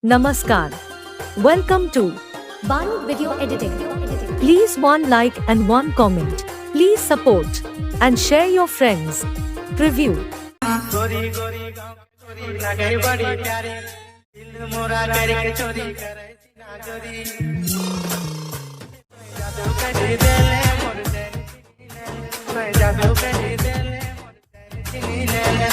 Namaskar. Welcome to Baru Video Editing. Please one like and one comment. Please support and share your friends. Preview. गोरी गोरी गाँव गोरी लगे बड़ी प्यारी दिल मोरा करके चोरी करे सीना चोरी जादू करी देले मोर जान मैं जादू करी देले मोर जान ले